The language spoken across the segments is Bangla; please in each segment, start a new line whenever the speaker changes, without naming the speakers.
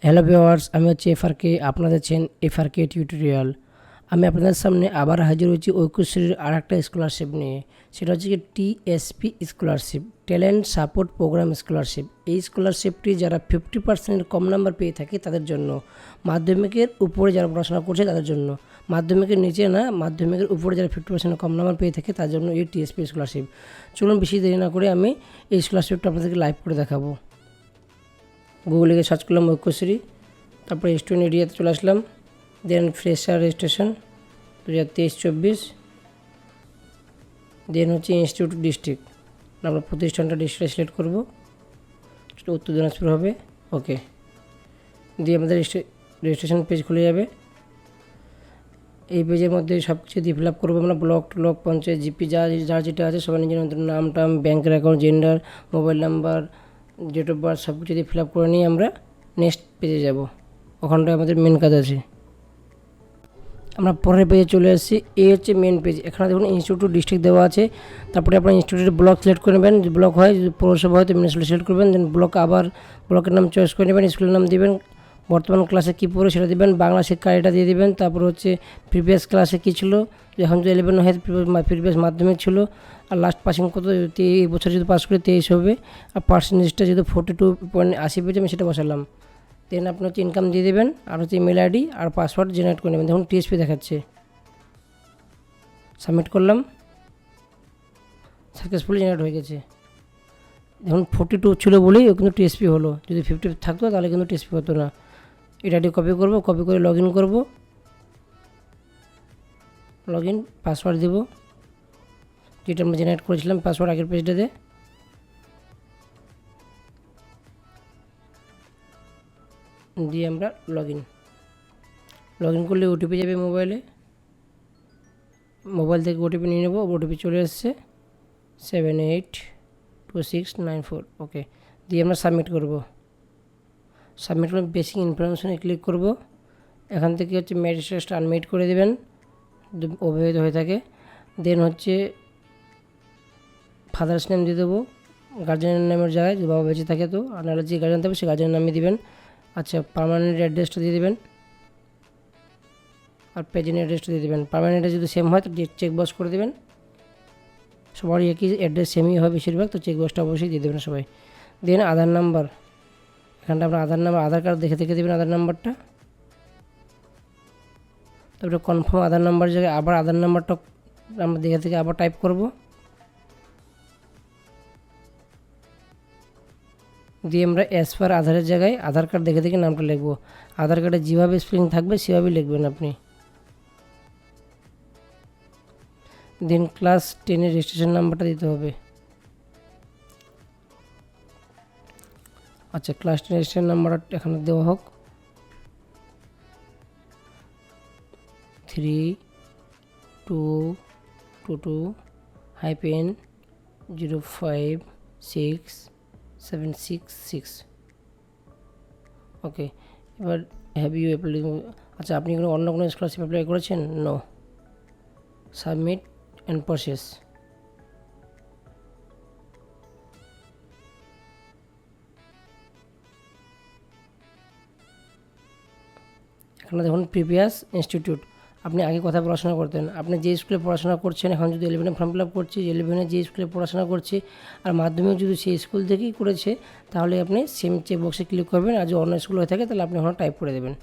হ্যালো ভিউয়ার্স, আমি হচ্ছে 𝐴𝐴 আপনারা দেখছেন 𝐴𝐴 টিউটোরিয়াল। আমি আপনাদের সামনে আবার হাজির হয়েছি ঐক্যশ্রীর আরেকটা স্কলারশিপ নিয়ে। সেটা হচ্ছে কি TSP scholarship, talent support programme scholarship. এই স্কলারশিপটি যারা 50% কম নাম্বার পেয়ে থাকে তাদের জন্য, মাধ্যমিকের উপরে যারা পড়াশোনা করছে তাদের জন্য, মাধ্যমিকের নিচে না, মাধ্যমিকের উপরে যারা 50% কম নাম্বার পেয়ে থাকে তার জন্য এই TSP স্কলারশিপ। চলুন বেশি দেরি না করে আমি এই স্কলারশিপটা আপনাদেরকে লাইভ করে দেখাবো। গুগলে গিয়ে সার্চ করলাম ঐক্যশ্রী, তারপরে স্টুডেন্ট এরিয়াতে চলে আসলাম, দেন ফ্রেশার রেজিস্ট্রেশন 2023-24, দেন হচ্ছে ইনস্টিটিউট ডিস্ট্রিক্ট, আমরা প্রতিষ্ঠানটা ডিস্ট্রিক্ট সিলেক্ট করবো, সেটা উত্তর দিনাজপুর হবে। ওকে, দিয়ে আমাদের রেজিস্ট্রেশন পেজ খুলে যাবে। এই পেজের মধ্যে সব কিছু দিয়ে ফিল আপ করবো আমরা, ব্লক টলক পঞ্চায়েত জিপি যার যেটা আছে সবাই নিজের নাম টাম, ব্যাঙ্কের account, gender, mobile number, date of birth সব কিছু দিয়ে ফিল আপ করে নিয়ে আমরা নেক্সট পেজে যাব। ওখানটায় আমাদের মেন কাজ আছে। আমরা পরের পেজে চলে আসছি। এই হচ্ছে মেন পেজ। এখানে দেখুন ইনস্টিটিউট ডিস্ট্রিক্ট দেওয়া আছে। তারপরে আপনার ইনস্টিটিউটের ব্লক সিলেক্ট করে নেবেন, যদি ব্লক হয়, যদি পৌরসভা হয় তো মিউনিসিপ্যালিটি সিলেক্ট করবেন। দেন ব্লক আবার ব্লকের নাম চয়েস করে নেবেন, স্কুলের নাম দিবেন, বর্তমান ক্লাসে কী পড়ে সেটা দিবেন, বাংলা শিক্ষা এটা দিয়ে দিবেন। তারপর হচ্ছে প্রিভিয়াস ক্লাসে কী ছিল, এখন যদি 11 হয় প্রিভিয়াস মাধ্যমিক ছিল, আর লাস্ট পাসিং কত, এই বছর যদি পাস করে 23 হবে, আর পার্সেন্টেজটা যদি 42.80 পেয়েছে আমি সেটা বসালাম। দেন আপনি হচ্ছে ইনকাম দিয়ে দেবেন, আর হচ্ছে ইমেল আইডি আর পাসওয়ার্ড জেনারেট করে নেবেন। দেখুন TSP দেখাচ্ছে, সাবমিট করলাম, সাকসেসফুলি জেনারেট হয়ে গেছে। দেখুন 42 ছিল বলেই ও কিন্তু TSP হলো, যদি 50 থাকতো তাহলে কিন্তু TSP হতো না। এটা কপি করব, কপি করে লগ ইন করবো, লগ ইন পাসওয়ার্ড দেবো যেটা আমরা জেনারেট করেছিলাম, পাসওয়ার্ড আগের পেজটাতে। দিয়ে আমরা লগ ইন করলে ওটিপি যাবে মোবাইলে, মোবাইল থেকে ওটিপি নিয়ে নেব। ওটিপি চলে এসছে 782694। ওকে, দিয়ে আমরা সাবমিট করব। সাবমিট করে বেসিক ইনফরমেশনে ক্লিক করব। এখান থেকে হচ্ছে মেড স্ট্যাটাসটা আনমেড করে দেবেন অব্যবহৃত হয়ে থাকে। দেন হচ্ছে ফাদার্স নেম দিয়ে দেবো গার্জেনের নামের জায়গায়, যদি বাবা বেঁচে থাকে তো, আর নাহলে যে গার্জেন থাকবে সে গার্জেনের নামে দিবেন। আচ্ছা, পার্মানেন্ট অ্যাড্রেসটা দিয়ে দেবেন, আর প্রেজেন্ট অ্যাড্রেসটা দিয়ে দেবেন। পার্মানেন্টে যদি সেম হয় তো চেক বক্স করে দেবেন। সবারই একই অ্যাড্রেস সেমই হয় বেশিরভাগ, তো চেক বক্সটা অবশ্যই দিয়ে দেবেন সবাই। দেন আধার নাম্বার, এখানটা আপনার আধার নাম্বার, আধার কার্ড দেখে দেবেন আধার নাম্বারটা। তারপরে কনফার্ম আধার নাম্বার জায়গায় আবার আধার নাম্বারটা আমরা দেখে আবার টাইপ করব। দিয়ে আমরা অ্যাজ পার আধারের জায়গায় আধার কার্ড দেখে নামটা লিখবো। আধার কার্ডে যেভাবে স্পেলিং থাকবে সেভাবেই লিখবেন আপনি। দেন ক্লাস 10-এর রেজিস্ট্রেশন নাম্বারটা দিতে হবে। আচ্ছা, ক্লাস 10 রেজিস্ট্রেশন নাম্বারটা এখানে দেওয়া হোক 3222-056766। ওকে, এবার হ্যাভ ইউ অ্যাপ্লাই। আচ্ছা, আপনি অন্য কোনো স্কলারশিপ অ্যাপ্লাই করেছেন? নো। Submit and process. এখানে দেখুন প্রিভিয়াস ইনস্টিটিউট, আপনি আগে কোথায় পড়াশোনা করতেন, আপনি যে স্কুলে পড়াশোনা করছেন, এখন যদি 11-এ ফর্ম ফিল আপ করছি, 11-এ যে স্কুলে পড়াশোনা করছি আর মাধ্যমিক যদি সেই স্কুল থেকেই করেছে, তাহলে আপনি সেম চেক বক্সে ক্লিক করবেন। আর যদি অন্য স্কুল হয়ে থাকে তাহলে আপনি ওখানে টাইপ করে দেবেন।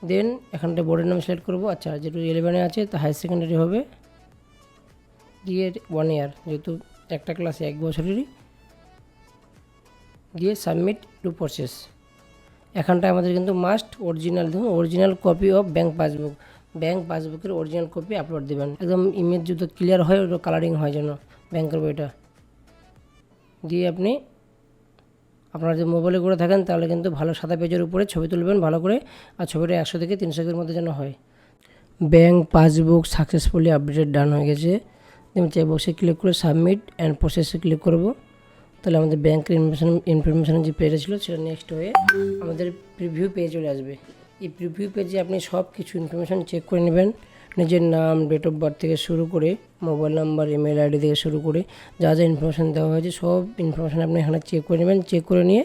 দেন এখানটা বোর্ডের নাম সিলেক্ট করবো। আচ্ছা, যেহেতু 11-এ আছে তো হায়ার সেকেন্ডারি হবে, দিয়ে 1 ইয়ার, যেহেতু একটা ক্লাসে 1 বছরেরই, দিয়ে সাবমিট টু প্রসেস। এখানটায় আমাদের কিন্তু মাস্ট অরিজিনাল, দেখুন অরিজিনাল কপি অফ ব্যাঙ্ক পাসবুকের অরিজিনাল কপি আপলোড দেবেন। একদম ইমেজ যদি ক্লিয়ার হয়, ওটা কালারিং হয় যেন ব্যাঙ্কের বইটা। দিয়ে আপনি আপনারা যদি মোবাইলে করে থাকেন তাহলে কিন্তু ভালো সাদা পেজের উপরে ছবি তুলবেন ভালো করে, আর ছবিটা 100 থেকে 300 এর মধ্যে যেন হয়। ব্যাঙ্ক পাসবুক সাকসেসফুলি আপডেটেড ডান হয়ে গেছে। আমি চেক বক্সে ক্লিক করে সাবমিট অ্যান্ড প্রসেসে ক্লিক করব। তাহলে আমাদের ব্যাঙ্কের ইনফরমেশন যে পেজটা ছিল সেটা নেক্সট হয়ে আমাদের প্রিভিউ পেজ চলে আসবে। এই প্রিভিউ পেজে আপনি সব কিছু ইনফরমেশান চেক করে নেবেন, নিজের নাম, ডেট অফ বার্থ থেকে শুরু করে মোবাইল নাম্বার, ইমেল আইডি থেকে শুরু করে যা যা ইনফরমেশান দেওয়া হয়েছে সব ইনফরমেশান আপনি এখানে চেক করে নেবেন। চেক করে নিয়ে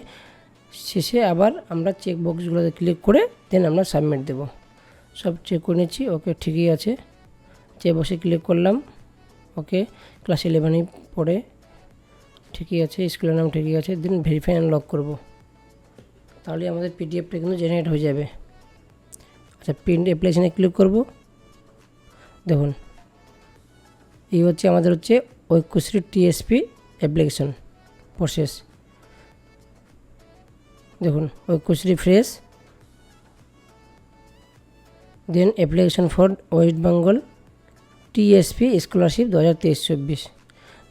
শেষে আবার আমরা চেক বক্সগুলোতে ক্লিক করে দেন আমরা সাবমিট দেব। সব চেক করে নিচ্ছি, ওকে ঠিকই আছে। চেক বক্সে ক্লিক করলাম, ওকে ক্লাস 11 পড়ে ঠিকই আছে, স্কুলের নাম ঠিকই আছে। দেন ভেরিফাই অ্যান্ড লক করব, তাহলে আমাদের পিডিএফটা কিন্তু জেনারেট হয়ে যাবে। আচ্ছা, প্রিন্ট অ্যাপ্লিকেশনে ক্লিক করব। দেখুন এই হচ্ছে আমাদের হচ্ছে ঐক্যশ্রী টিএসপি অ্যাপ্লিকেশন প্রসেস। দেখুন Aikyashree fresh, then application for West Bengal TSP scholarship 2023-24।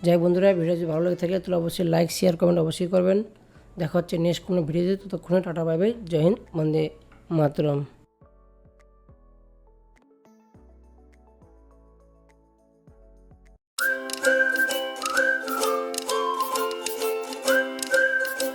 যাই বন্ধুরা, ভিডিও যদি ভালো লাগে থাকে তাহলে অবশ্যই লাইক শেয়ার কমেন্ট অবশ্যই করবেন। দেখা হচ্ছে নেক্সট কোনো ভিডিওতে, ততক্ষণে টাটা বাই বাই, জয় হিন্দ, বন্দে মাতরম।